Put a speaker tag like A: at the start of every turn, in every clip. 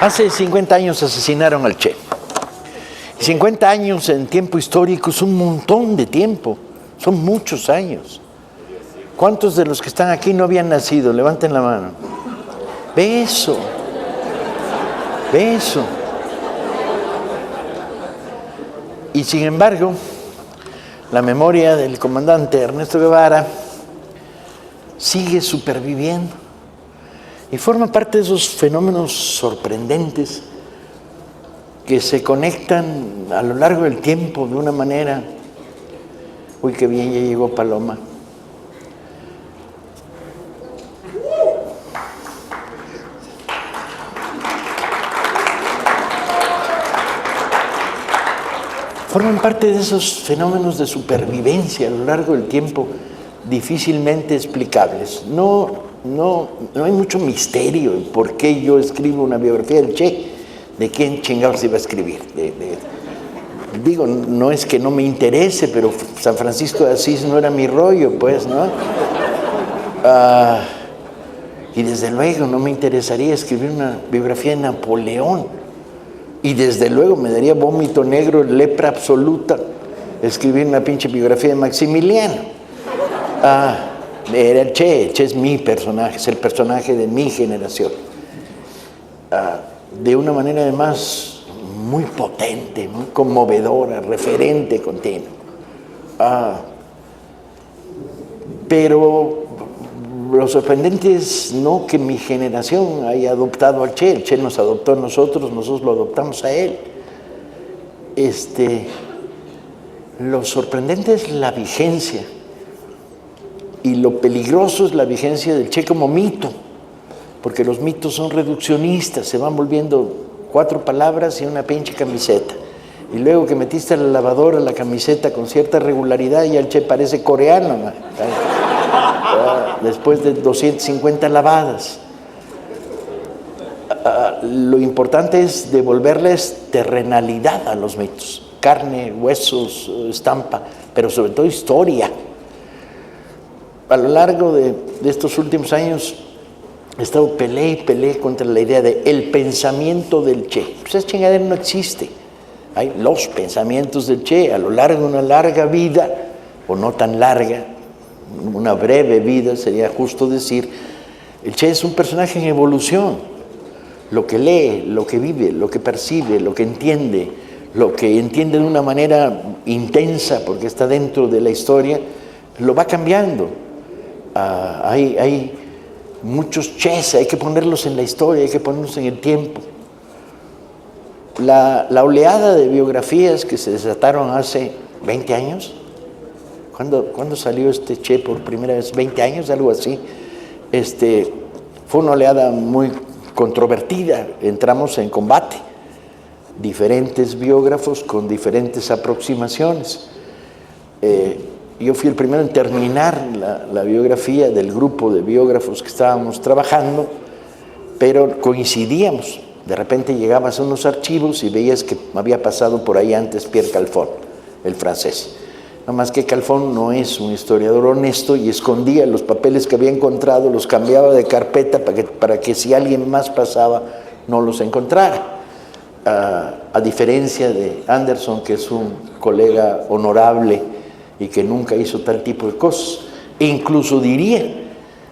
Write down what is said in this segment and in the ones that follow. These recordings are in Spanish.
A: Hace 50 años asesinaron al Che. 50 años en tiempo histórico es un montón de tiempo, son muchos años. ¿Cuántos de los que están aquí no habían nacido? Levanten la mano. Ve eso. Ve eso. Y sin embargo, la memoria del comandante Ernesto Guevara sigue superviviendo y forma parte de esos fenómenos sorprendentes que se conectan a lo largo del tiempo de una manera. Uy, qué bien, ya llegó Paloma. Forman parte de esos fenómenos de supervivencia a lo largo del tiempo difícilmente explicables. No hay mucho misterio en por qué yo escribo una biografía del Che. ¿De quién chingados se iba a escribir? Digo, no es que no me interese, pero San Francisco de Asís no era mi rollo, pues, ¿no? Y desde luego no me interesaría escribir una biografía de Napoleón. Y desde luego me daría vómito negro, lepra absoluta, escribir una pinche biografía de Maximiliano. Era el Che es mi personaje, es el personaje de mi generación. De una manera además muy potente, muy conmovedora, referente continuo. Pero lo sorprendente es no que mi generación haya adoptado al Che. El Che nos adoptó a nosotros lo adoptamos a él. Lo sorprendente es la vigencia y lo peligroso es la vigencia del Che como mito, porque los mitos son reduccionistas, se van volviendo 4 palabras y una pinche camiseta. Y luego que metiste a la lavadora la camiseta con cierta regularidad, ya el Che parece coreano, ¿no? Después de 250 lavadas. Lo importante es devolverles terrenalidad a los mitos, carne, huesos, estampa, pero sobre todo historia. A lo largo de estos últimos años he estado peleé contra la idea de el pensamiento del Che. Pues esa chingadera no existe. Hay los pensamientos del Che a lo largo de una larga vida, o no tan larga, una breve vida, sería justo decir. El Che es un personaje en evolución. Lo que lee, lo que vive, lo que percibe, lo que entiende de una manera intensa porque está dentro de la historia, lo va cambiando. Hay muchos Ches, hay que ponerlos en la historia, hay que ponerlos en el tiempo. La oleada de biografías que se desataron hace 20 años, ¿cuándo salió este Che por primera vez? 20 años, algo así. Fue una oleada muy controvertida, entramos en combate, diferentes biógrafos con diferentes aproximaciones. Yo fui el primero en terminar la biografía del grupo de biógrafos que estábamos trabajando, pero coincidíamos. De repente llegabas a unos archivos y veías que había pasado por ahí antes Pierre Calfon, el francés. Nada más que Calfon no es un historiador honesto y escondía los papeles que había encontrado, los cambiaba de carpeta para que si alguien más pasaba no los encontrara. A diferencia de Anderson, que es un colega honorable y que nunca hizo tal tipo de cosas. E incluso diría,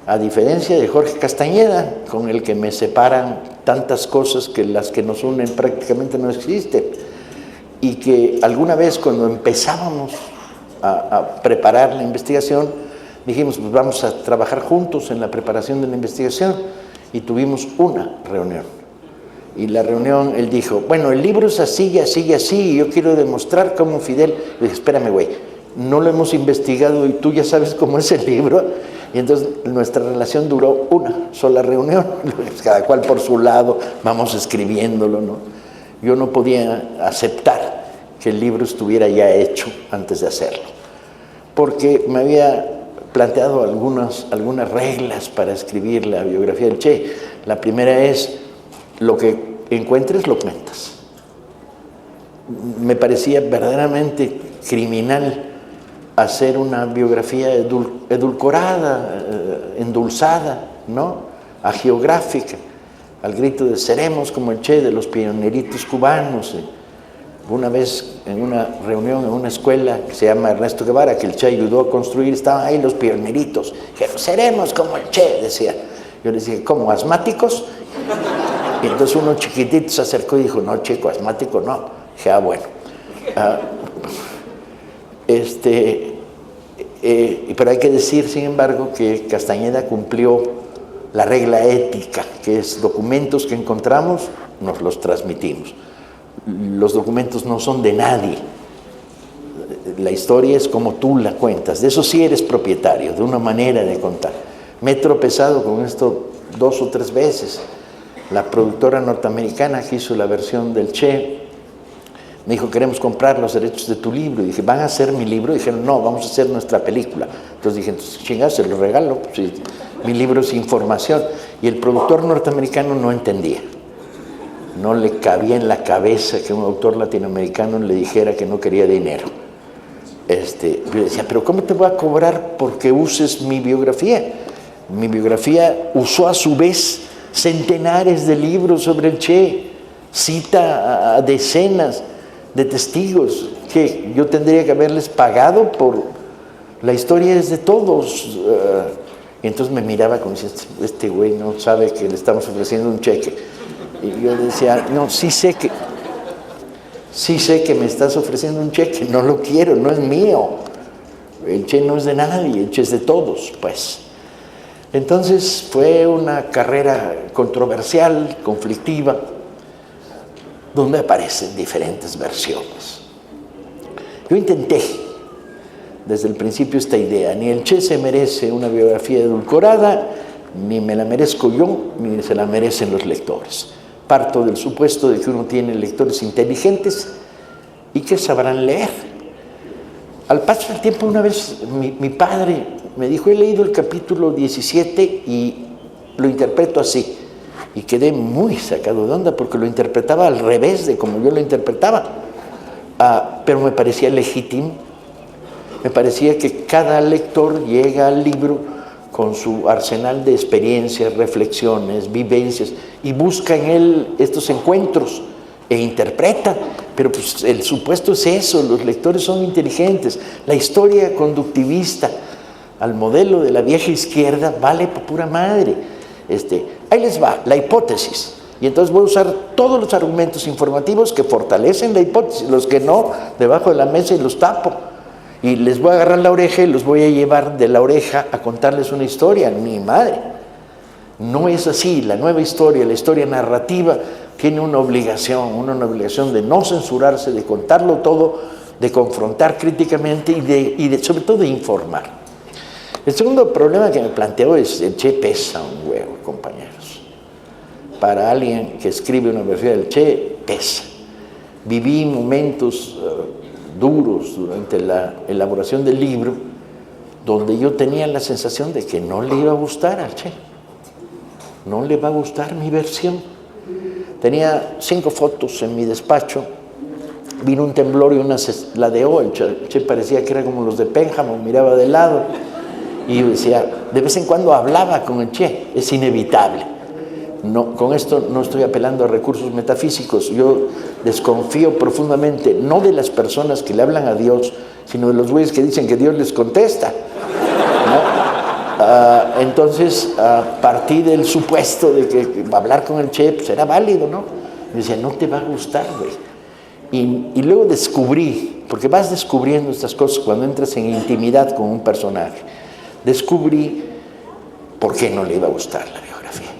A: a diferencia de Jorge Castañeda, con el que me separan tantas cosas que las que nos unen prácticamente no existen, y que alguna vez cuando empezábamos a preparar la investigación, dijimos, pues vamos a trabajar juntos en la preparación de la investigación, y tuvimos una reunión. Y la reunión, él dijo, bueno, el libro es así y así y así, y yo quiero demostrar cómo Fidel. Le dije, espérame, güey, no lo hemos investigado y tú ya sabes cómo es el libro. Y entonces nuestra relación duró una sola reunión, cada cual por su lado, vamos escribiéndolo, ¿no? Yo no podía aceptar que el libro estuviera ya hecho antes de hacerlo, porque me había planteado algunas reglas para escribir la biografía del Che. La primera es, lo que encuentres lo cuentas. Me parecía verdaderamente criminal hacer una biografía edulcorada, endulzada, ¿no? Agiográfica. al grito de seremos como el Che, de los pioneritos cubanos. Una vez en una reunión en una escuela que se llama Ernesto Guevara, que el Che ayudó a construir, estaban ahí los pioneritos. Dijeron, seremos como el Che, decía. Yo les dije, ¿cómo, asmáticos? Y entonces uno chiquitito se acercó y dijo, no, chico, asmático no. Dije, bueno. Pero hay que decir, sin embargo, que Castañeda cumplió la regla ética, que es documentos que encontramos, nos los transmitimos. Los documentos no son de nadie. La historia es como tú la cuentas. De eso sí eres propietario, de una manera de contar. Me he tropezado con esto 2 o 3 veces. La productora norteamericana que hizo la versión del Che me dijo, queremos comprar los derechos de tu libro. Y dije, ¿van a hacer mi libro? Y dijeron, no, vamos a hacer nuestra película. Entonces dije, entonces, chingada, se lo regalo. Pues, sí, mi libro es información. Y el productor norteamericano no entendía. No le cabía en la cabeza que un autor latinoamericano le dijera que no quería dinero. Yo decía, pero ¿cómo te voy a cobrar porque uses mi biografía? Mi biografía usó a su vez centenares de libros sobre el Che, cita a decenas de testigos que yo tendría que haberles pagado por... La historia es de todos. Y entonces me miraba como si este güey no sabe que le estamos ofreciendo un cheque. Y yo decía, no, sí sé que me estás ofreciendo un cheque, no lo quiero, no es mío. El Che no es de nadie, el Che es de todos, pues. Entonces fue una carrera controversial, conflictiva, donde aparecen diferentes versiones. Yo intenté desde el principio esta idea, ni el Che se merece una biografía edulcorada, ni me la merezco yo, ni se la merecen los lectores. Parto del supuesto de que uno tiene lectores inteligentes y que sabrán leer. Al paso del tiempo, una vez mi padre me dijo, he leído el capítulo 17 y lo interpreto así. Y quedé muy sacado de onda porque lo interpretaba al revés de como yo lo interpretaba. Pero me parecía legítimo. Me parecía que cada lector llega al libro con su arsenal de experiencias, reflexiones, vivencias, y busca en él estos encuentros e interpreta. Pero pues el supuesto es eso, los lectores son inteligentes. La historia conductivista al modelo de la vieja izquierda vale por pura madre. Ahí les va, la hipótesis. Y entonces voy a usar todos los argumentos informativos que fortalecen la hipótesis, los que no, debajo de la mesa y los tapo. Y les voy a agarrar la oreja y los voy a llevar de la oreja a contarles una historia. Ni madre. No es así. La nueva historia, la historia narrativa, tiene una obligación de no censurarse, de contarlo todo, de confrontar críticamente y sobre todo de informar. El segundo problema que me planteo es el Che pesa un huevo, compañeros. Para alguien que escribe una biografía del Che, pesa. Viví momentos duros durante la elaboración del libro donde yo tenía la sensación de que no le iba a gustar al Che. No le va a gustar mi versión. Tenía 5 fotos en mi despacho. Vino un temblor y una se ladeó. El Che parecía que era como los de Pénjamo, miraba de lado. Y yo decía, de vez en cuando hablaba con el Che, es inevitable. No, con esto no estoy apelando a recursos metafísicos, yo desconfío profundamente, no de las personas que le hablan a Dios, sino de los güeyes que dicen que Dios les contesta, ¿no? Entonces, partí del supuesto de que hablar con el Che pues, era válido, ¿no? Me decía, no te va a gustar, güey. Y luego descubrí, porque vas descubriendo estas cosas cuando entras en intimidad con un personaje, descubrí por qué no le iba a gustar la biografía.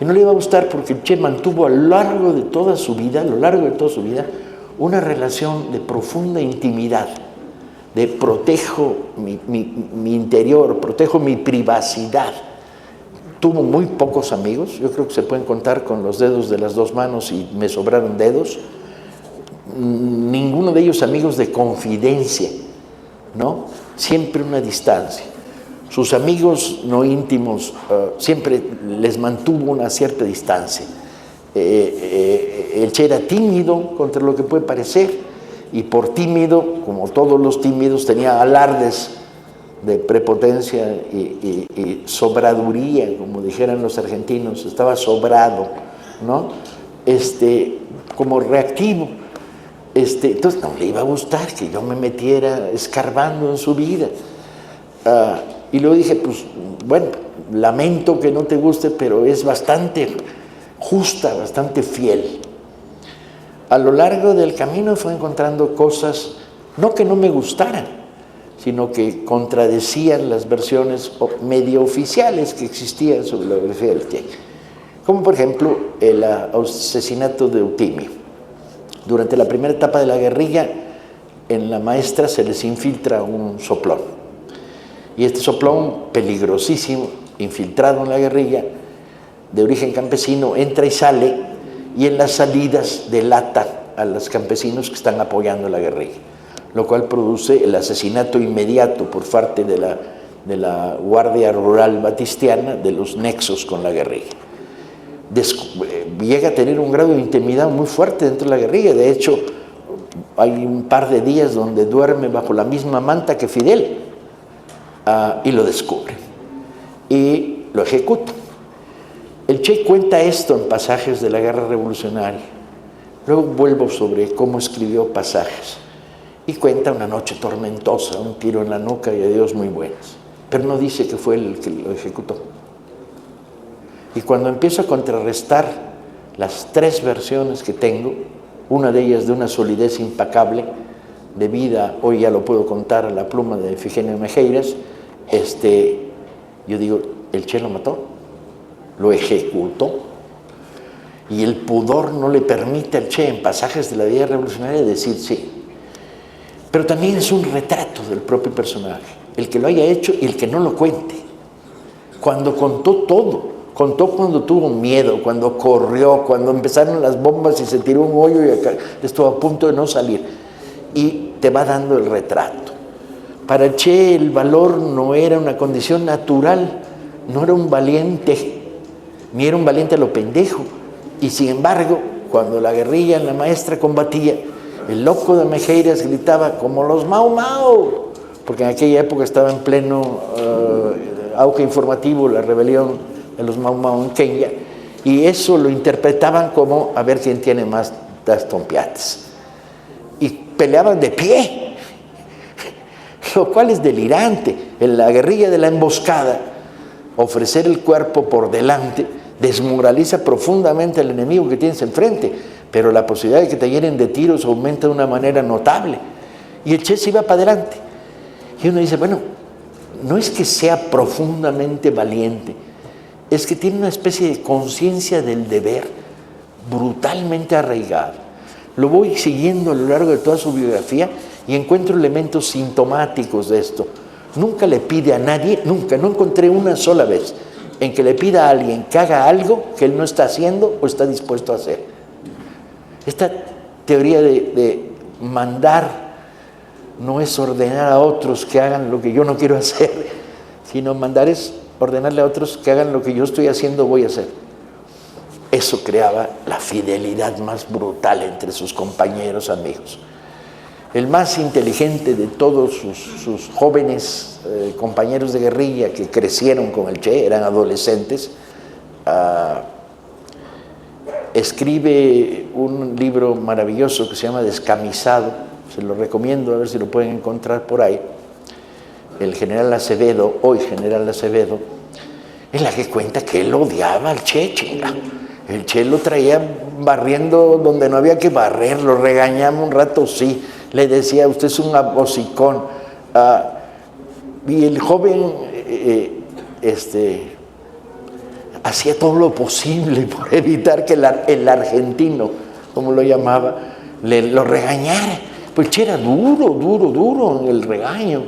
A: Y no le iba a gustar porque el Che mantuvo a lo largo de toda su vida, una relación de profunda intimidad, de protejo mi interior, protejo mi privacidad. Tuvo muy pocos amigos, yo creo que se pueden contar con los dedos de las 2 manos y me sobraron dedos. Ninguno de ellos amigos de confidencia, ¿no? Siempre una distancia. Sus amigos no íntimos siempre les mantuvo una cierta distancia. El Che era tímido contra lo que puede parecer y por tímido, como todos los tímidos, tenía alardes de prepotencia y sobraduría, como dijeran los argentinos, estaba sobrado, ¿no? Como reactivo. Entonces no le iba a gustar que yo me metiera escarbando en su vida. Y luego dije, pues bueno, lamento que no te guste, pero es bastante justa, bastante fiel. A lo largo del camino fue encontrando cosas, no que no me gustaran, sino que contradecían las versiones medio oficiales que existían sobre la biografía del Che. Como por ejemplo el asesinato de Eutimio. Durante la primera etapa de la guerrilla, en la maestra se les infiltra un soplón. Y este soplón, peligrosísimo, infiltrado en la guerrilla, de origen campesino, entra y sale, y en las salidas delata a los campesinos que están apoyando la guerrilla, lo cual produce el asesinato inmediato por parte de la Guardia Rural Batistiana de los nexos con la guerrilla. Llega a tener un grado de intimidad muy fuerte dentro de la guerrilla. De hecho, hay un par de días donde duerme bajo la misma manta que Fidel, y lo descubre y lo ejecuta. El Che cuenta esto en pasajes de la guerra revolucionaria. Luego vuelvo sobre cómo escribió pasajes y cuenta una noche tormentosa, un tiro en la nuca y adiós muy buenas, pero no dice que fue él el que lo ejecutó. Y cuando empiezo a contrarrestar las tres versiones que tengo, una de ellas de una solidez impecable, debida, hoy ya lo puedo contar, a la pluma de Ifigenia Mejeiras, yo digo, el Che lo mató, lo ejecutó, y el pudor no le permite al Che en pasajes de la vida revolucionaria decir sí. Pero también es un retrato del propio personaje, el que lo haya hecho y el que no lo cuente. Cuando contó todo, contó cuando tuvo miedo, cuando corrió, cuando empezaron las bombas y se tiró un hoyo y acá estuvo a punto de no salir, y te va dando el retrato. Para el Che el valor no era una condición natural, no era un valiente, ni era un valiente a lo pendejo. Y sin embargo, cuando la guerrilla en la maestra combatía, el loco de Mejeiras gritaba como los Mau Mau, porque en aquella época estaba en pleno auge informativo la rebelión de los Mau Mau en Kenia, y eso lo interpretaban como a ver quién tiene más tompiates. Y peleaban de pie, lo cual es delirante. En la guerrilla de la emboscada, ofrecer el cuerpo por delante desmoraliza profundamente al enemigo que tienes enfrente, pero la posibilidad de que te llenen de tiros aumenta de una manera notable. Y el Che se iba para adelante. Y uno dice, bueno, no es que sea profundamente valiente, es que tiene una especie de conciencia del deber brutalmente arraigada. Lo voy siguiendo a lo largo de toda su biografía y encuentro elementos sintomáticos de esto. Nunca le pide a nadie, nunca, no encontré una sola vez en que le pida a alguien que haga algo que él no está haciendo o está dispuesto a hacer. Esta teoría de mandar no es ordenar a otros que hagan lo que yo no quiero hacer, sino mandar es ordenarle a otros que hagan lo que yo estoy haciendo, voy a hacer. Eso creaba la fidelidad más brutal entre sus compañeros, amigos. El más inteligente de todos sus jóvenes compañeros de guerrilla que crecieron con el Che, eran adolescentes, escribe un libro maravilloso que se llama Descamisado, se lo recomiendo, a ver si lo pueden encontrar por ahí. El general Acevedo, hoy general Acevedo, en la que cuenta que él odiaba al Che, chinga. El Che lo traía barriendo donde no había que barrer, lo regañaba un rato, sí, le decía, usted es un hocicón. Y el joven hacía todo lo posible por evitar que el argentino, como lo llamaba, lo regañara. Pues el Che era duro en el regaño.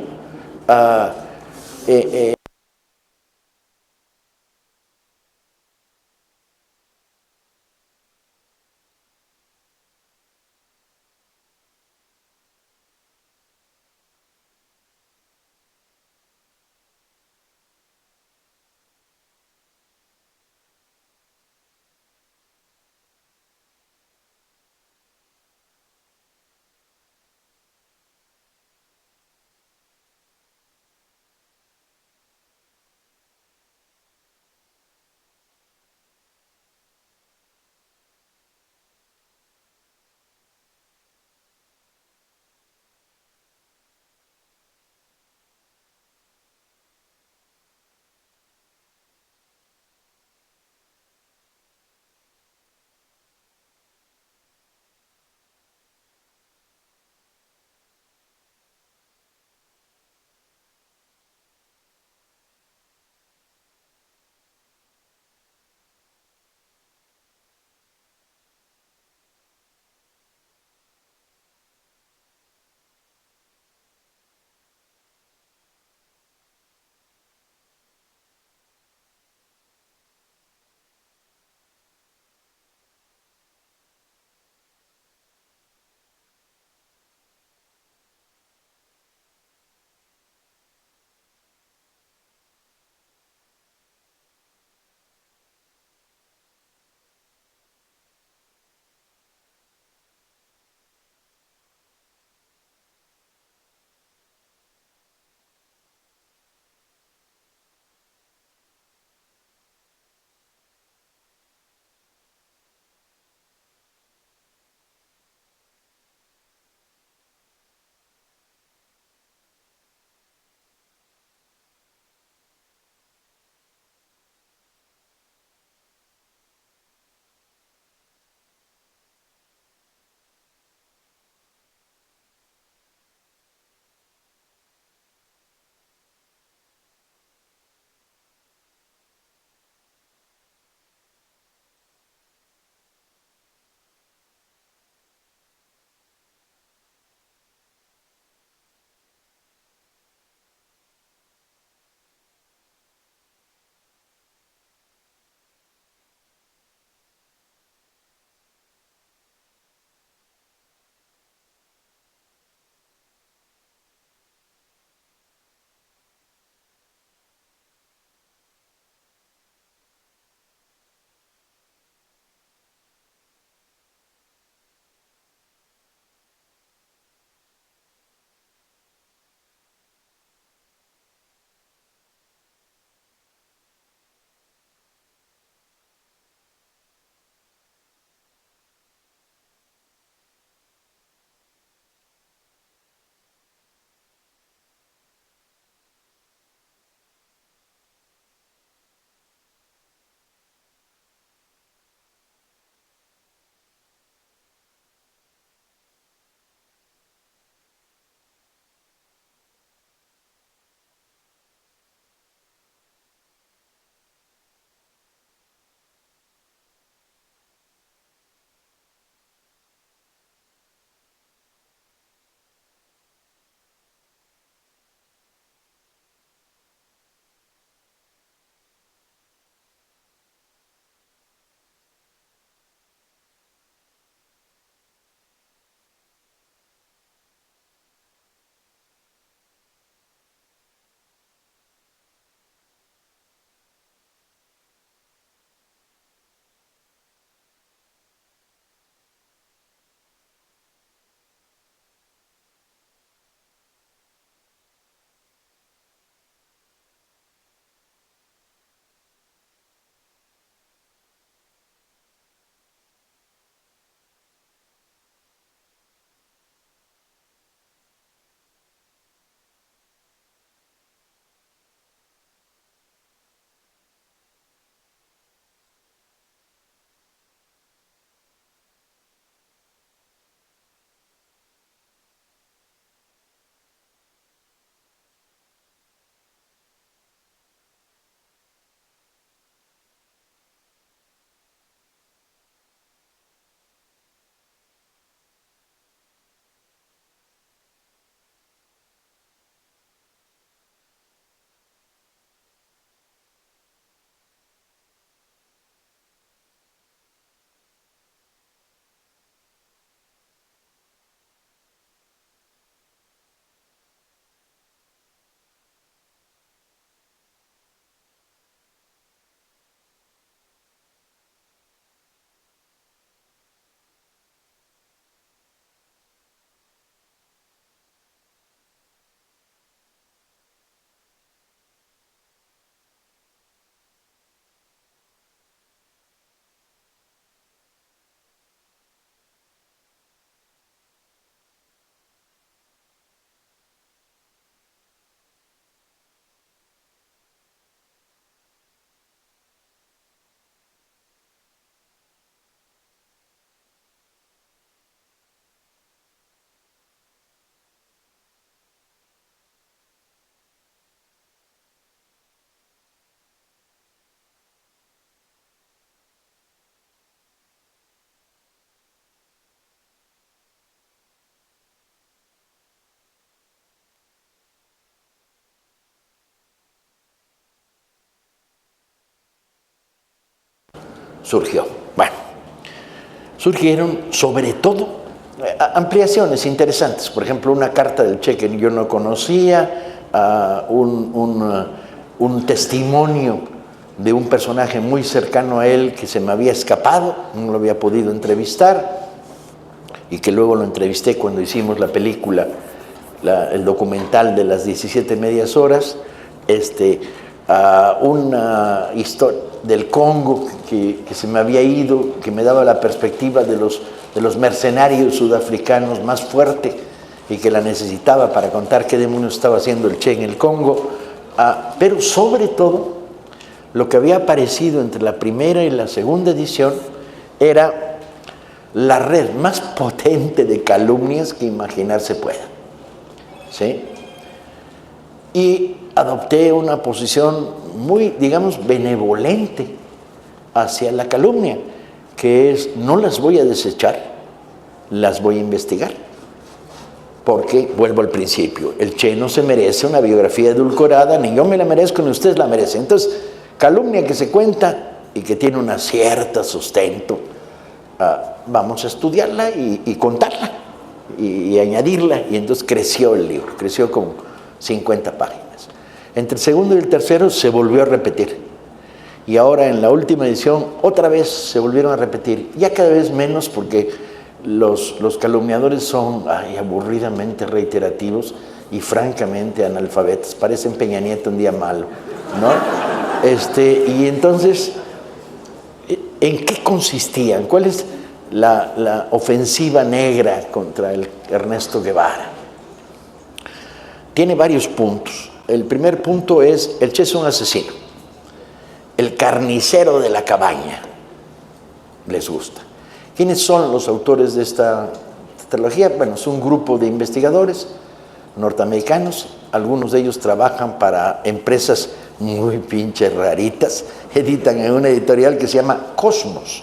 A: surgió. Bueno, surgieron sobre todo ampliaciones interesantes. Por ejemplo, una carta del Che que yo no conocía, un testimonio de un personaje muy cercano a él que se me había escapado, no lo había podido entrevistar, y que luego lo entrevisté cuando hicimos la película, el documental de las 17 medias horas, una historia del Congo que se me había ido, que me daba la perspectiva de los mercenarios sudafricanos más fuerte y que la necesitaba para contar qué demonios estaba haciendo el Che en el Congo, pero sobre todo lo que había aparecido entre la primera y la segunda edición era la red más potente de calumnias que imaginarse pueda, ¿sí? Y adopté una posición muy, digamos, benevolente hacia la calumnia, que es: no las voy a desechar, las voy a investigar. Porque, vuelvo al principio, el Che no se merece una biografía edulcorada, ni yo me la merezco, ni ustedes la merecen. Entonces, calumnia que se cuenta y que tiene un cierto sustento, vamos a estudiarla y contarla y añadirla. Y entonces creció el libro, creció con 50 páginas. Entre el segundo y el tercero se volvió a repetir. Y ahora en la última edición otra vez se volvieron a repetir, ya cada vez menos porque los calumniadores son aburridamente reiterativos y francamente analfabetos. Parecen Peña Nieto un día malo, ¿no? Y entonces, ¿en qué consistían? ¿Cuál es la ofensiva negra contra el Ernesto Guevara? Tiene varios puntos. El primer punto es: el Che es un asesino, el carnicero de la cabaña. Les gusta. ¿Quiénes son los autores de esta trilogía? Bueno, es un grupo de investigadores norteamericanos. Algunos de ellos trabajan para empresas muy pinches raritas. Editan en una editorial que se llama Cosmos,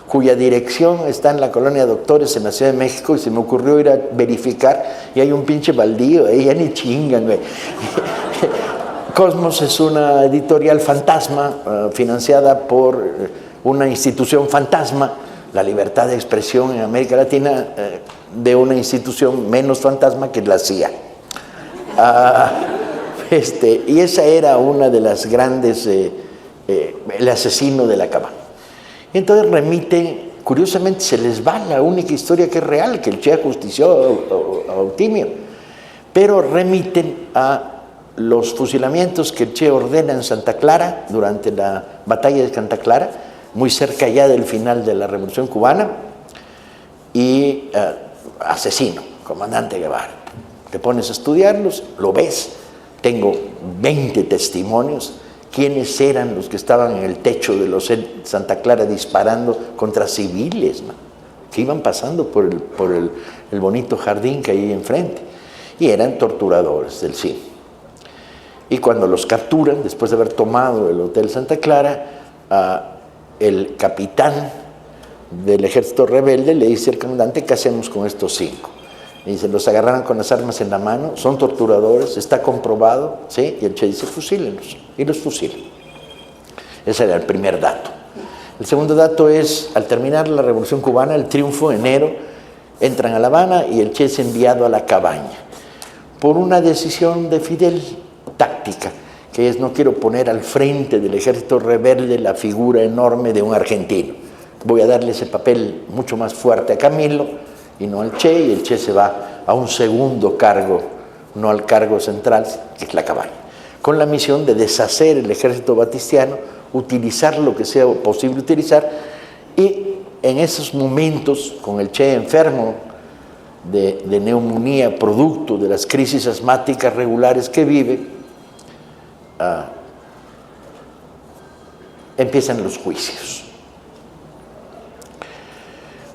A: cuya dirección está en la colonia Doctores en la Ciudad de México, y se me ocurrió ir a verificar y hay un pinche baldío, ya ni chingan, güey. Cosmos es una editorial fantasma, financiada por una institución fantasma, la libertad de expresión en América Latina, de una institución menos fantasma que la CIA. Y esa era una de las grandes, el asesino de la cabaña. Entonces remiten, curiosamente se les va la única historia que es real, que el Che ajustició a Eutimio, pero remiten a los fusilamientos que el Che ordena en Santa Clara durante la batalla de Santa Clara, muy cerca ya del final de la Revolución Cubana, y asesino, comandante Guevara. Te pones a estudiarlos, lo ves. Tengo 20 testimonios. ¿Quiénes eran los que estaban en el techo de los Santa Clara disparando contra civiles, man, que iban pasando por el bonito jardín que hay enfrente? Y eran torturadores del CIN. Y cuando los capturan, después de haber tomado el Hotel Santa Clara, el capitán del ejército rebelde le dice al comandante: ¿qué hacemos con estos 5? Le dice: los agarraron con las armas en la mano, son torturadores, está comprobado, ¿sí? Y el Che dice: fusílenlos, y los fusilan. Ese era el primer dato. El segundo dato es: al terminar la Revolución Cubana, el triunfo, enero, entran a La Habana y el Che es enviado a la cabaña por una decisión de Fidel, táctica, que es: no quiero poner al frente del ejército rebelde la figura enorme de un argentino, voy a darle ese papel mucho más fuerte a Camilo y no al Che, y el Che se va a un segundo cargo, no al cargo central, que es la cabaña, con la misión de deshacer el ejército batistiano, utilizar lo que sea posible utilizar. Y en esos momentos, con el Che enfermo de neumonía, producto de las crisis asmáticas regulares que vive, empiezan los juicios.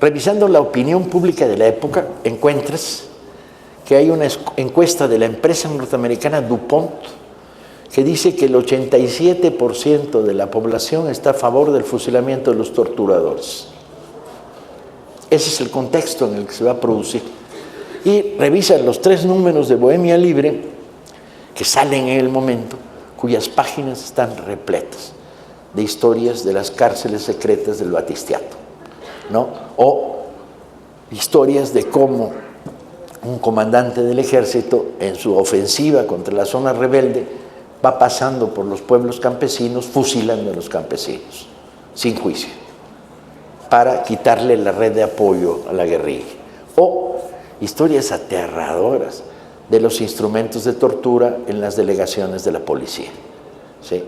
A: Revisando la opinión pública de la época, encuentras que hay una encuesta de la empresa norteamericana DuPont que dice que el 87% de la población está a favor del fusilamiento de los torturadores. Ese es el contexto en el que se va a producir. Y revisan los 3 números de Bohemia Libre que salen en el momento, cuyas páginas están repletas de historias de las cárceles secretas del Batistiato, ¿no? O historias de cómo un comandante del ejército, en su ofensiva contra la zona rebelde, va pasando por los pueblos campesinos, fusilando a los campesinos, sin juicio, para quitarle la red de apoyo a la guerrilla. O historias aterradoras de los instrumentos de tortura en las delegaciones de la policía, ¿sí?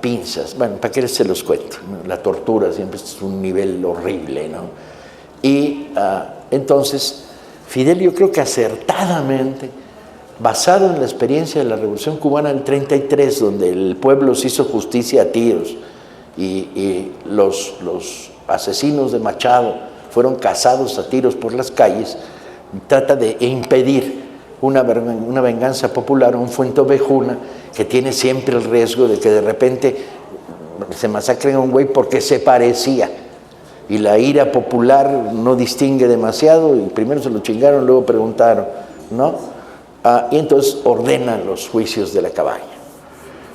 A: Pinzas, bueno, ¿para qué se los cuento? La tortura siempre es un nivel horrible, ¿no? Y entonces, Fidel, yo creo que acertadamente, basado en la experiencia de la Revolución Cubana del 33, donde el pueblo se hizo justicia a tiros y los asesinos de Machado fueron cazados a tiros por las calles, trata de impedir una venganza popular, un Fuenteovejuna que tiene siempre el riesgo de que de repente se masacren a un güey porque se parecía. Y la ira popular no distingue demasiado, y primero se lo chingaron, luego preguntaron, ¿no? Y entonces ordenan los juicios de la cabaña.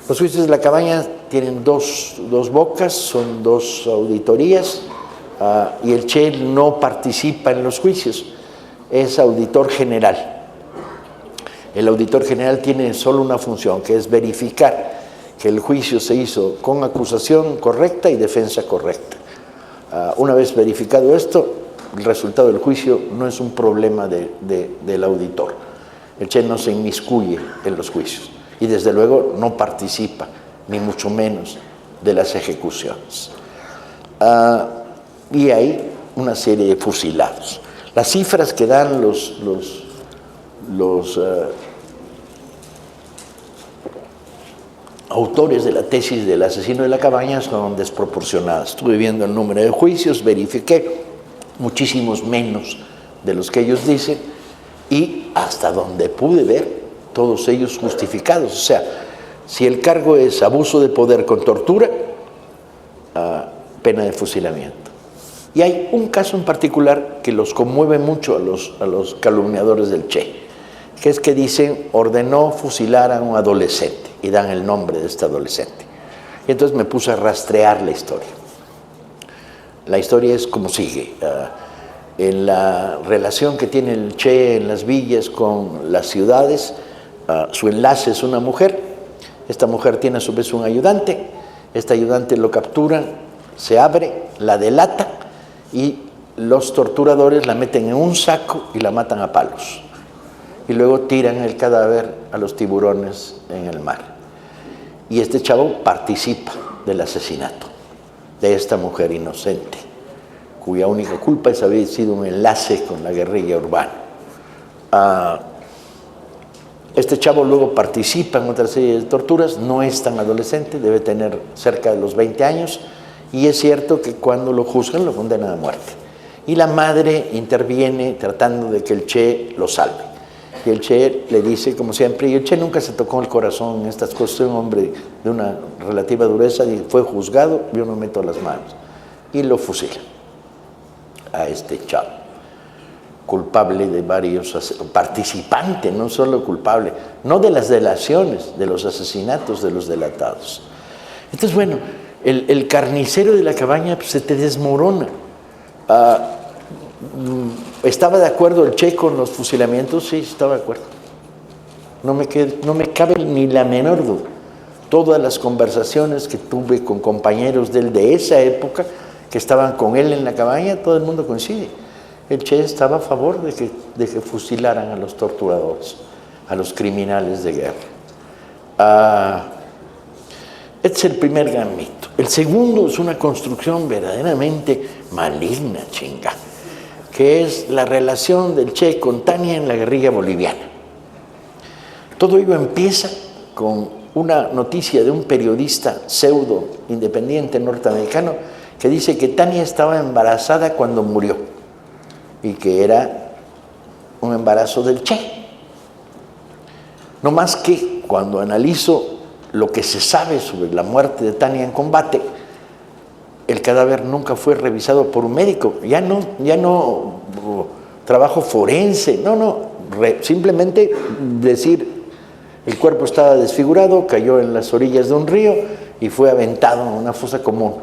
A: Los juicios de la cabaña tienen dos bocas, son dos auditorías, y el Che no participa en los juicios, es auditor general. El auditor general tiene solo una función, que es verificar que el juicio se hizo con acusación correcta y defensa correcta. Una vez verificado esto, el resultado del juicio no es un problema del auditor. El Che no se inmiscuye en los juicios y desde luego no participa, ni mucho menos, de las ejecuciones. Y hay una serie de fusilados. Las cifras que dan los autores de la tesis del asesino de la cabaña son desproporcionadas. Estuve viendo el número de juicios, verifiqué muchísimos menos de los que ellos dicen, y hasta donde pude ver, todos ellos justificados. O sea, si el cargo es abuso de poder con tortura, pena de fusilamiento. Y hay un caso en particular que los conmueve mucho a los calumniadores del Che, que es que dicen, ordenó fusilar a un adolescente, y dan el nombre de este adolescente. Y entonces me puse a rastrear la historia. La historia es como sigue. En la relación que tiene el Che en las villas con las ciudades, su enlace es una mujer. Esta mujer tiene a su vez un ayudante. Este ayudante lo captura, se abre, la delata, y los torturadores la meten en un saco y la matan a palos. Y luego tiran el cadáver a los tiburones en el mar. Y este chavo participa del asesinato de esta mujer inocente, cuya única culpa es haber sido un enlace con la guerrilla urbana. Este chavo luego participa en otra serie de torturas, no es tan adolescente, debe tener cerca de los 20 años, y es cierto que cuando lo juzgan lo condenan a muerte. Y la madre interviene tratando de que el Che lo salve. Y el Che le dice, como siempre, y el Che nunca se tocó el corazón en estas cosas, un hombre de una relativa dureza, y fue juzgado, yo no meto las manos. Y lo fusila a este chavo, culpable de varios, participante, no solo culpable, no de las delaciones, de los asesinatos de los delatados. Entonces, bueno, el carnicero de la cabaña pues, se te desmorona. ¿Estaba de acuerdo el Che con los fusilamientos? Sí, estaba de acuerdo. No me cabe ni la menor duda. Todas las conversaciones que tuve con compañeros de esa época, que estaban con él en la cabaña, todo el mundo coincide. El Che estaba a favor de que fusilaran a los torturadores, a los criminales de guerra. Este es el primer gran mito. El segundo es una construcción verdaderamente maligna, chinga, que es la relación del Che con Tania en la guerrilla boliviana. Todo ello empieza con una noticia de un periodista pseudo independiente norteamericano que dice que Tania estaba embarazada cuando murió y que era un embarazo del Che. No más que cuando analizo lo que se sabe sobre la muerte de Tania en combate, el cadáver nunca fue revisado por un médico, ya no trabajo forense, simplemente decir el cuerpo estaba desfigurado, cayó en las orillas de un río y fue aventado en una fosa común.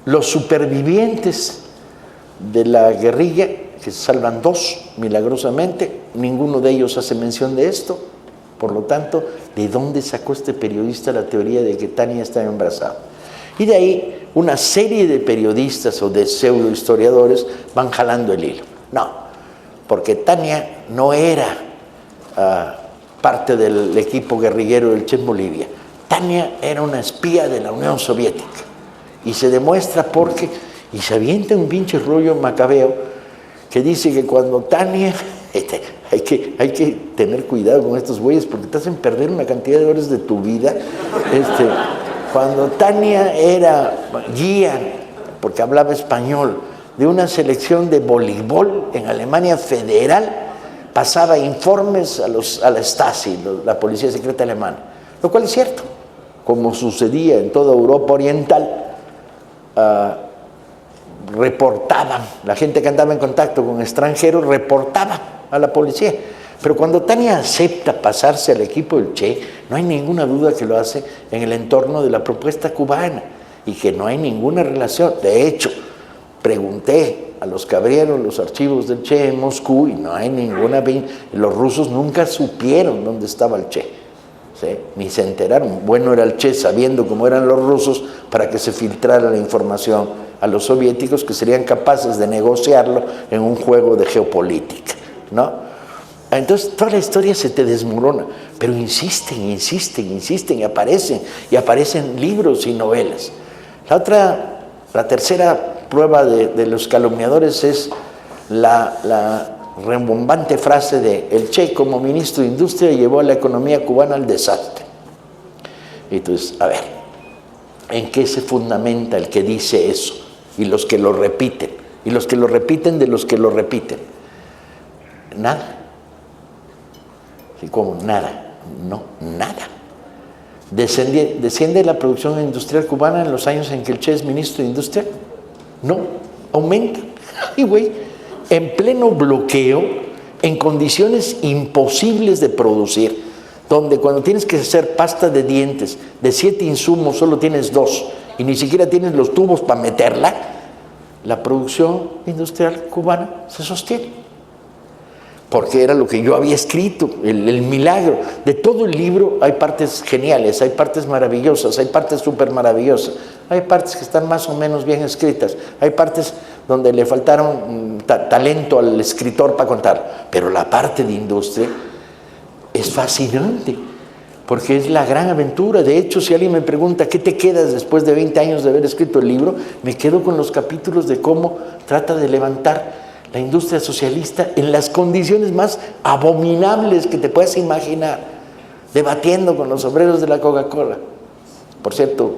A: Los supervivientes de la guerrilla, que se salvan 2 milagrosamente, ninguno de ellos hace mención de esto. Por lo tanto, ¿de dónde sacó este periodista la teoría de que Tania estaba embarazada? Y de ahí una serie de periodistas o de pseudohistoriadores van jalando el hilo. No, porque Tania no era parte del equipo guerrillero del Che en Bolivia. Tania era una espía de la Unión Soviética. Y se demuestra porque, y se avienta un pinche rollo macabeo que dice que cuando Tania, hay que tener cuidado con estos güeyes porque te hacen perder una cantidad de horas de tu vida. Cuando Tania era guía, porque hablaba español, de una selección de voleibol en Alemania Federal, pasaba informes a la Stasi, la policía secreta alemana, lo cual es cierto, como sucedía en toda Europa Oriental. Reportaban, la gente que andaba en contacto con extranjeros reportaba a la policía. Pero cuando Tania acepta pasarse al equipo del Che, no hay ninguna duda que lo hace en el entorno de la propuesta cubana y que no hay ninguna relación. De hecho, pregunté a los que abrieron los archivos del Che en Moscú y no hay ninguna. Los rusos nunca supieron dónde estaba el Che, ¿sí? Ni se enteraron. Bueno era el Che sabiendo cómo eran los rusos para que se filtrara la información a los soviéticos, que serían capaces de negociarlo en un juego de geopolítica, ¿no? Entonces toda la historia se te desmorona, pero insisten y aparecen libros y novelas. La tercera prueba de los calumniadores es la rembombante frase de el Che como ministro de Industria llevó a la economía cubana al desastre. Entonces, a ver, ¿en qué se fundamenta el que dice eso? Y los que lo repiten, y los que lo repiten de los que lo repiten. Nada. ¿Y cómo? Nada. No, nada. ¿Desciende la producción industrial cubana en los años en que el Che es ministro de Industria? No, aumenta. Y güey, en pleno bloqueo, en condiciones imposibles de producir, donde cuando tienes que hacer pasta de dientes de 7 insumos solo tienes 2 y ni siquiera tienes los tubos para meterla, la producción industrial cubana se sostiene. Porque era lo que yo había escrito, el milagro. De todo el libro hay partes geniales, hay partes maravillosas, hay partes súper maravillosas, hay partes que están más o menos bien escritas, hay partes donde le faltaron talento al escritor para contar, pero la parte de industria es fascinante, porque es la gran aventura. De hecho, si alguien me pregunta ¿qué te quedas después de 20 años de haber escrito el libro?, me quedo con los capítulos de cómo trata de levantar la industria socialista en las condiciones más abominables que te puedas imaginar, debatiendo con los obreros de la Coca-Cola. Por cierto,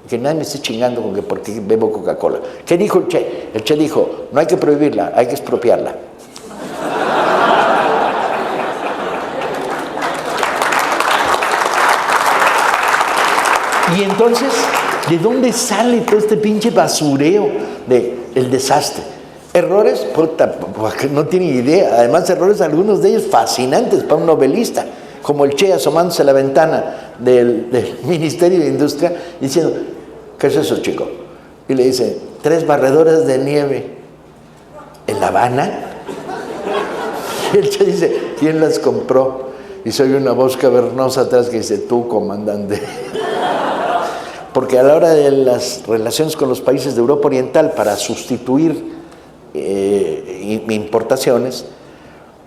A: que nadie me esté chingando con que por qué bebo Coca-Cola. ¿Qué dijo el Che? El Che dijo, no hay que prohibirla, hay que expropiarla. Y entonces, ¿de dónde sale todo este pinche basureo del desastre? Errores, puta, no tienen idea. Además, errores, algunos de ellos fascinantes para un novelista, como el Che asomándose a la ventana del Ministerio de Industria diciendo, ¿qué es eso, chico? Y le dice, 3 barredoras de nieve en La Habana. Y el Che dice, ¿quién las compró? Y se oye una voz cavernosa atrás que dice, tú, comandante. Porque a la hora de las relaciones con los países de Europa Oriental para sustituir importaciones,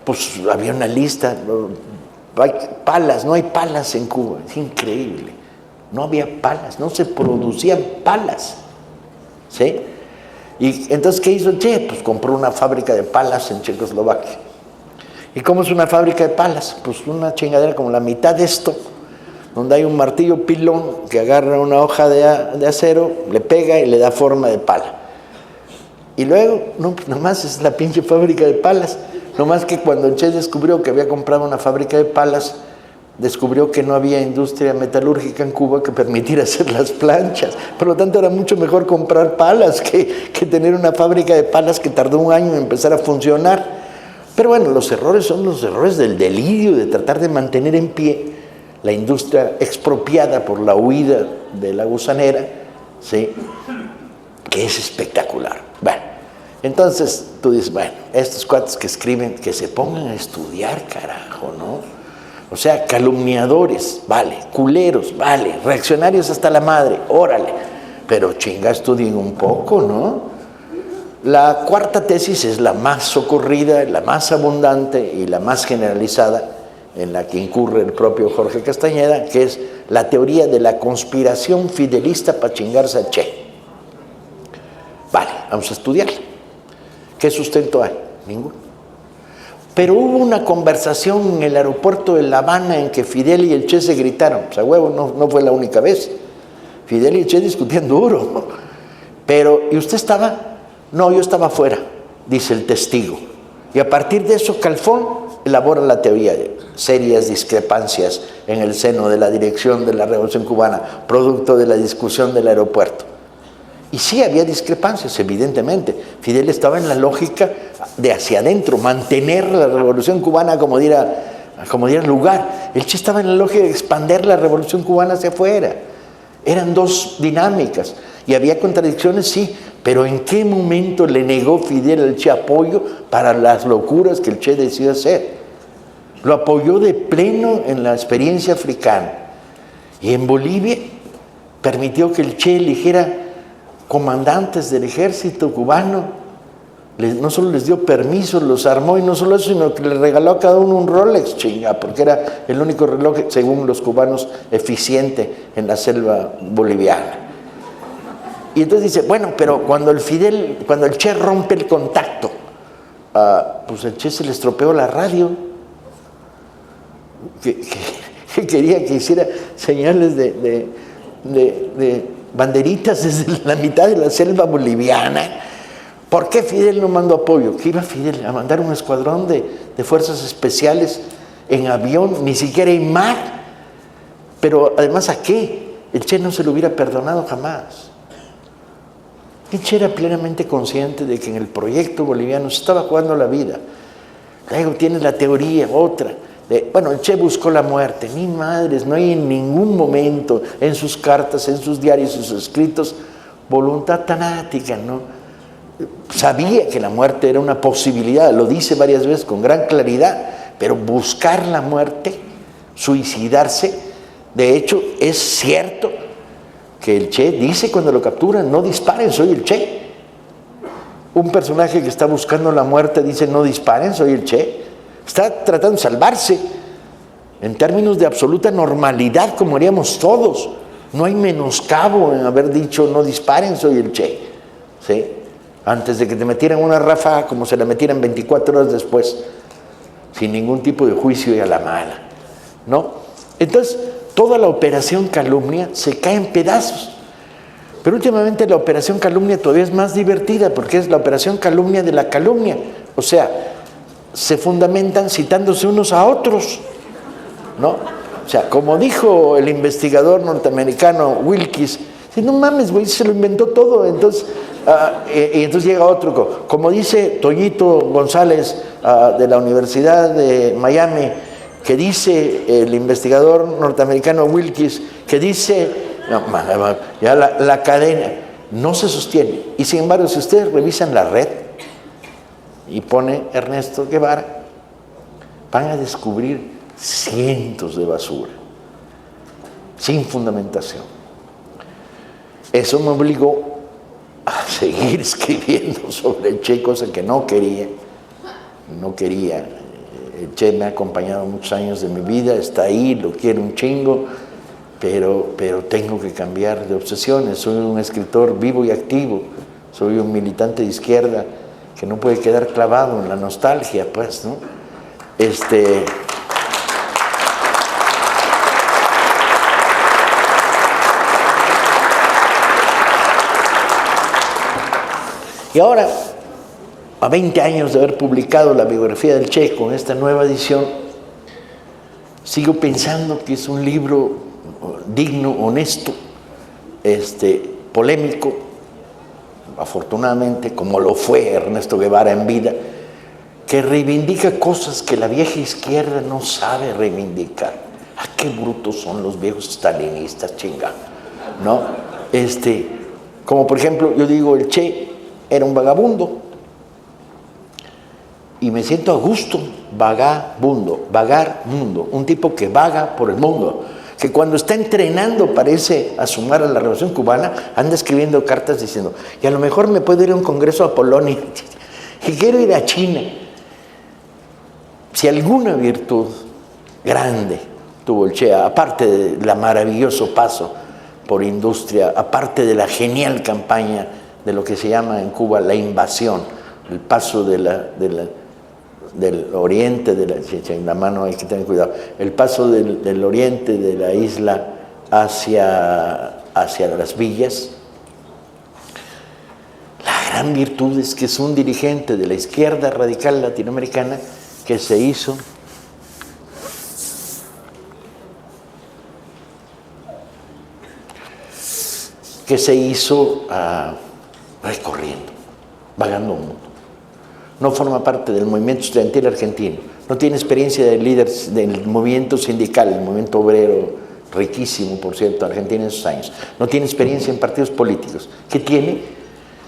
A: pues había una lista. Hay palas, no hay palas en Cuba, es increíble, no había palas, no se producían palas, ¿sí? Y entonces, ¿qué hizo el Che? Pues compró una fábrica de palas en Checoslovaquia. ¿Y cómo es una fábrica de palas? Pues una chingadera como la mitad de esto, donde hay un martillo pilón que agarra una hoja de acero, le pega y le da forma de pala. Y luego, no, pues nomás es la pinche fábrica de palas. Nomás que cuando el Che descubrió que había comprado una fábrica de palas, descubrió que no había industria metalúrgica en Cuba que permitiera hacer las planchas. Por lo tanto, era mucho mejor comprar palas que tener una fábrica de palas que tardó 1 año en empezar a funcionar. Pero bueno, los errores son los errores del delirio, de tratar de mantener en pie la industria expropiada por la huida de la gusanera, ¿sí?, que es espectacular. Bueno, entonces tú dices, bueno, estos cuates que escriben, que se pongan a estudiar, carajo, ¿no? O sea, calumniadores, vale, culeros, vale, reaccionarios hasta la madre, órale, pero chinga, estudien un poco, ¿no? La cuarta tesis es la más socorrida, la más abundante y la más generalizada, en la que incurre el propio Jorge Castañeda, que es la teoría de la conspiración fidelista para chingarse a Che. Vale, vamos a estudiarla. ¿Qué sustento hay? Ninguno. Pero hubo una conversación en el aeropuerto de La Habana en que Fidel y el Che se gritaron. O sea, huevo, no fue la única vez. Fidel y el Che discutían duro. Pero, ¿y usted estaba? No, yo estaba afuera, dice el testigo. Y a partir de eso, Calfón elabora la teoría de serias discrepancias en el seno de la dirección de la Revolución Cubana, producto de la discusión del aeropuerto. Y sí había discrepancias, evidentemente. Fidel estaba en la lógica de hacia adentro, mantener la Revolución Cubana como diera lugar. El Che estaba en la lógica de expandir la Revolución Cubana hacia afuera. Eran dos dinámicas. Y había contradicciones, sí, pero ¿en qué momento le negó Fidel al Che apoyo para las locuras que el Che decidió hacer? Lo apoyó de pleno en la experiencia africana. Y en Bolivia permitió que el Che eligiera comandantes del ejército cubano. No solo les dio permiso, los armó, y no solo eso, sino que le regaló a cada uno un Rolex, chinga, porque era el único reloj, según los cubanos, eficiente en la selva boliviana. Y entonces dice, bueno, pero cuando el Che rompe el contacto, pues el Che se le estropeó la radio, que quería que hiciera señales de banderitas desde la mitad de la selva boliviana. ¿Por qué Fidel no mandó apoyo? ¿Qué iba Fidel a mandar un escuadrón de fuerzas especiales en avión? Ni siquiera en mar. Pero además, ¿a qué? El Che no se lo hubiera perdonado jamás. El Che era plenamente consciente de que en el proyecto boliviano se estaba jugando la vida. Luego tiene la teoría, otra. El Che buscó la muerte. Ni madres, no hay en ningún momento en sus cartas, en sus diarios, en sus escritos, voluntad tanática, ¿no? Sabía que la muerte era una posibilidad, lo dice varias veces con gran claridad, pero buscar la muerte, suicidarse, de hecho es cierto que el Che dice cuando lo capturan, no disparen, soy el Che. Un personaje que está buscando la muerte dice, no disparen, soy el Che. Está tratando de salvarse en términos de absoluta normalidad, como haríamos todos. No hay menoscabo en haber dicho, no disparen, soy el Che. ¿Sí? Antes de que te metieran una ráfaga como se la metieran 24 horas después, sin ningún tipo de juicio y a la mala, ¿no? Entonces, toda la operación calumnia se cae en pedazos. Pero últimamente la operación calumnia todavía es más divertida, porque es la operación calumnia de la calumnia. O sea, se fundamentan citándose unos a otros, ¿no? O sea, como dijo el investigador norteamericano Wilkes, no mames, güey, se lo inventó todo. Entonces, y entonces llega otro, como dice Toñito González de la Universidad de Miami, que dice el investigador norteamericano Wilkes, que dice, no, ya la cadena no se sostiene. Y sin embargo, si ustedes revisan la red y pone Ernesto Guevara, van a descubrir cientos de basura, sin fundamentación. Eso me obligó a seguir escribiendo sobre el Che, cosa que no quería. El Che me ha acompañado muchos años de mi vida, está ahí, lo quiero un chingo, pero tengo que cambiar de obsesiones. Soy un escritor vivo y activo, soy un militante de izquierda que no puede quedar clavado en la nostalgia, pues, ¿no? Y ahora, a 20 años de haber publicado la biografía del Che con esta nueva edición, sigo pensando que es un libro digno, honesto, polémico, afortunadamente, como lo fue Ernesto Guevara en vida, que reivindica cosas que la vieja izquierda no sabe reivindicar. ¿A qué brutos son los viejos stalinistas, chinga, ¿no? Como por ejemplo, yo digo, el Che era un vagabundo, y me siento a gusto, vagar mundo, un tipo que vaga por el mundo, que cuando está entrenando parece asumar a la Revolución Cubana, anda escribiendo cartas diciendo, y a lo mejor me puedo ir a un congreso a Polonia, y quiero ir a China. Si alguna virtud grande tuvo el Che, aparte del maravilloso paso por industria, aparte de la genial campaña de lo que se llama en Cuba la invasión, el paso del oriente, en la mano hay que tener cuidado, el paso del oriente de la isla hacia las villas. La gran virtud es que es un dirigente de la izquierda radical latinoamericana que se hizo recorriendo, vagando un mundo. No forma parte del movimiento estudiantil argentino, no tiene experiencia de líder del movimiento sindical, el movimiento obrero, riquísimo, por cierto, Argentina en esos años. No tiene experiencia en partidos políticos. ¿Qué tiene?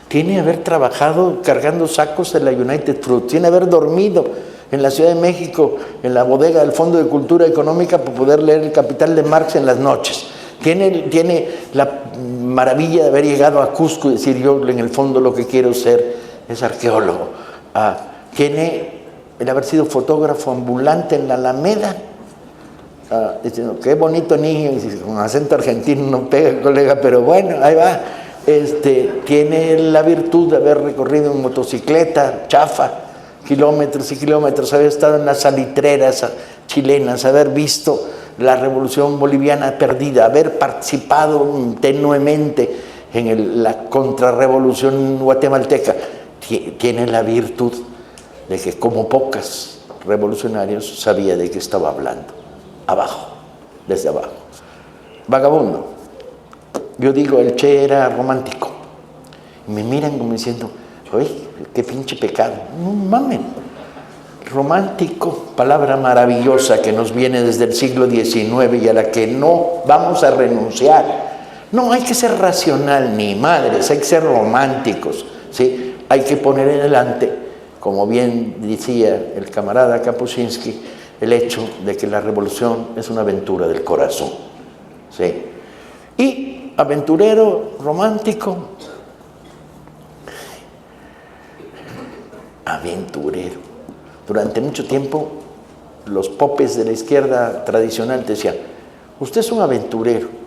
A: Tiene haber trabajado cargando sacos en la United Fruit, tiene haber dormido en la Ciudad de México, en la bodega del Fondo de Cultura Económica, para poder leer El Capital de Marx en las noches. Tiene la maravilla de haber llegado a Cusco y decir, yo en el fondo lo que quiero ser es arqueólogo. Tiene el haber sido fotógrafo ambulante en la Alameda, diciendo, qué bonito niño, y con acento argentino no pega, colega, pero bueno, ahí va. Tiene la virtud de haber recorrido en motocicleta, chafa, kilómetros y kilómetros, haber estado en las salitreras chilenas, haber visto la revolución boliviana perdida, haber participado tenuemente en la contrarrevolución guatemalteca. Tiene la virtud de que, como pocos revolucionarios, sabía de qué estaba hablando, abajo, desde abajo. Vagabundo. Yo digo, el Che era romántico. Y me miran como diciendo, oye, qué pinche pecado. No mamen. Romántico, palabra maravillosa que nos viene desde el siglo XIX y a la que no vamos a renunciar. No hay que ser racional ni madres, hay que ser románticos, ¿sí? Hay que poner en adelante, como bien decía el camarada Kapuscinski, el hecho de que la revolución es una aventura del corazón, ¿sí? Y aventurero, romántico, aventurero. Durante mucho tiempo, los popes de la izquierda tradicional decían, usted es un aventurero.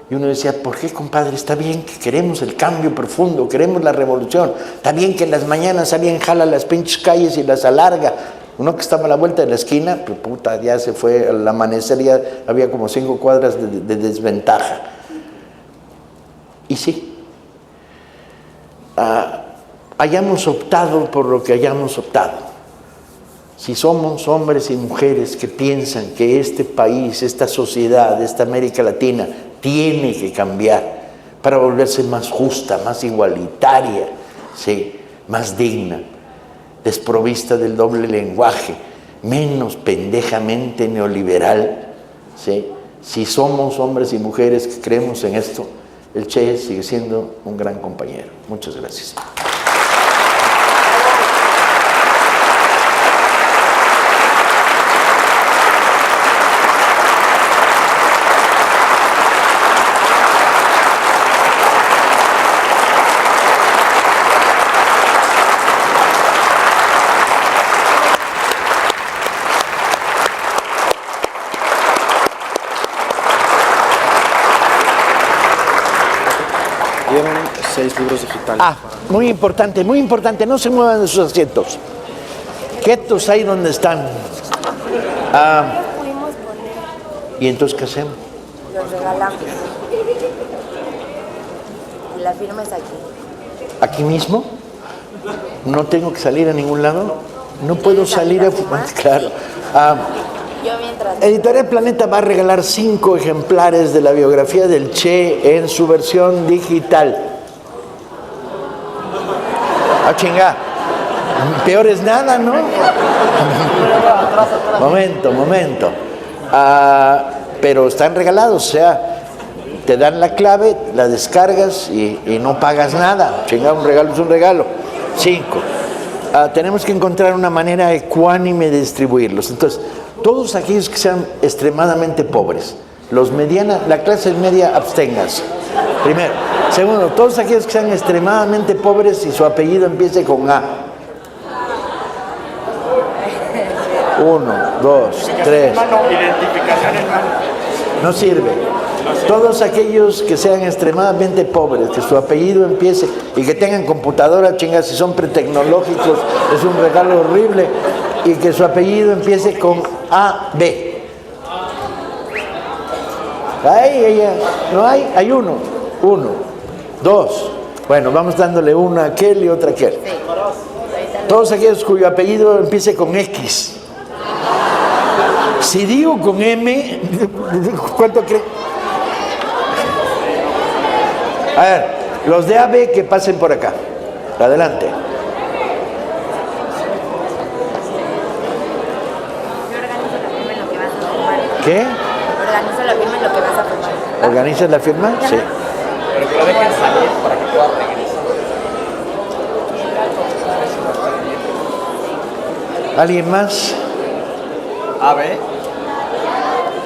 A: Y uno decía, ¿por qué, compadre? Está bien que queremos el cambio profundo, queremos la revolución. Está bien que en las mañanas alguien jala las pinches calles y las alarga. Uno que estaba a la vuelta de la esquina, pues puta, ya se fue, al amanecer ya había como 5 cuadras de desventaja. Y sí, hayamos optado por lo que hayamos optado. Si somos hombres y mujeres que piensan que este país, esta sociedad, esta América Latina tiene que cambiar para volverse más justa, más igualitaria, ¿sí? Más digna, desprovista del doble lenguaje, menos pendejamente neoliberal, ¿sí? Si somos hombres y mujeres que creemos en esto, el Che sigue siendo un gran compañero. Muchas gracias.
B: Dieron 6 libros digitales.
A: Muy importante, no se muevan de sus asientos. Quietos ahí donde están. ¿Y entonces qué hacemos?
C: Los regalamos. Y la firma es aquí.
A: ¿Aquí mismo? ¿No tengo que salir a ningún lado? No puedo salir a fumar. Claro.
C: Yo mientras...
A: Editorial Planeta va a regalar 5 ejemplares de la biografía del Che en su versión digital. Chinga. Peor es nada, ¿no? Momento. pero están regalados, o sea, te dan la clave, la descargas y no pagas nada. Chingar, un regalo es un regalo. 5. Tenemos que encontrar una manera ecuánime de distribuirlos. Entonces, todos aquellos que sean extremadamente pobres, los medianos, la clase media, absténganse. Primero. Segundo, todos aquellos que sean extremadamente pobres y su apellido empiece con A. 1, 2, 3. No sirve. Todos aquellos que sean extremadamente pobres, que su apellido empiece y que tengan computadora, chingas, si son pretecnológicos, es un regalo horrible, y que su apellido empiece con A, B. No hay, hay uno. 1, 2. Bueno, vamos dándole una a aquel y otra a aquel. Todos aquellos cuyo apellido empiece con X. Si digo con M, ¿cuánto creen? A ver, los de AB que pasen por acá. Adelante. ¿Qué?
C: Organizo la firma en lo que vas a firmar.
A: ¿Organizas la firma? Sí.
B: Pero que lo dejen salir para que pueda regresar.
A: ¿Alguien más?
B: A ver.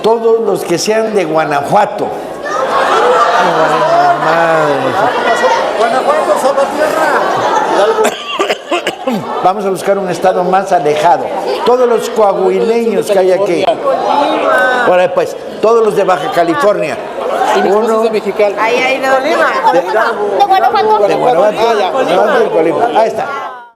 A: Todos los que sean de Guanajuato.
D: Guanajuato, Salvatierra.
A: Vamos a buscar un estado más alejado. Todos los coahuileños que hay aquí. Ahora pues, todos los de Baja California.
B: Y mi esposa es de
A: 1.
B: Mexicali.
C: Ahí hay dos.
A: De Guanajuato. Ahí está.